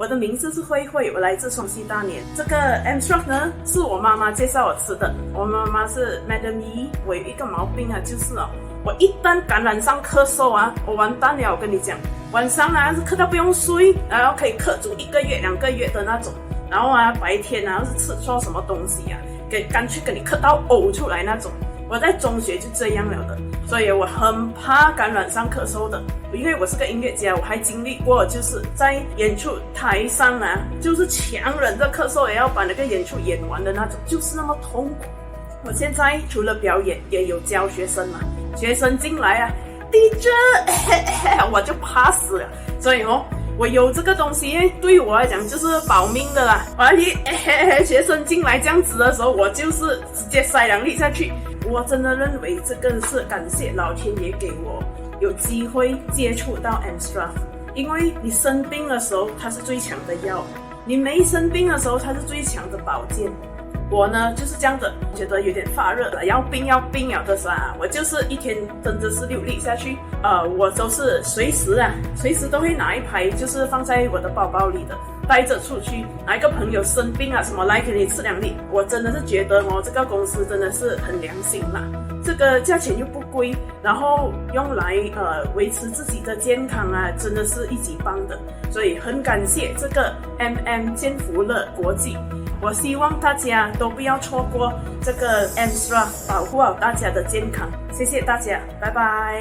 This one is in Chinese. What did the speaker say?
我的名字是慧慧，我来自双溪大年。这个 M-Shark 呢，是我妈妈介绍我吃的。我妈妈是 Madam E， 我有一个毛病啊，就是我一旦感染上咳嗽啊，我完蛋了。我跟你讲，晚上啊是咳到不用睡，然后可以咳足1个月、2个月的那种。然后啊，白天啊是吃错什么东西啊，干脆给你咳到呕出来那种。我在中学就这样了的，所以我很怕感染上咳嗽的。因为我是个音乐家，我还经历过就是在演出台上啊，就是强忍着咳嗽也要把那个演出演完的那种，就是那么痛苦。我现在除了表演，也有教学生嘛，学生进来啊，Teacher，我就怕死了。所以我有这个东西，对我来讲就是保命的啦。学生进来这样子的时候，我就是直接塞2粒下去。我真的认为这个是感谢老天爷给我有机会接触到 M-Shark， 因为你生病的时候它是最强的药，你没生病的时候它是最强的保健。我呢就是这样的，觉得有点发热了，要病了的时候啊，我就是一天真的是6粒下去。我都是随时都会拿一排，就是放在我的包包里的，带着出去。哪一个朋友生病啊什么来给你吃2粒，我真的是觉得这个公司真的是很良心啦。这个价钱又不贵，然后用来维持自己的健康啊，真的是一级棒的。所以很感谢这个 健福乐国际。我希望大家都不要错过这个 M-Shark， 保护好大家的健康。谢谢大家，拜拜。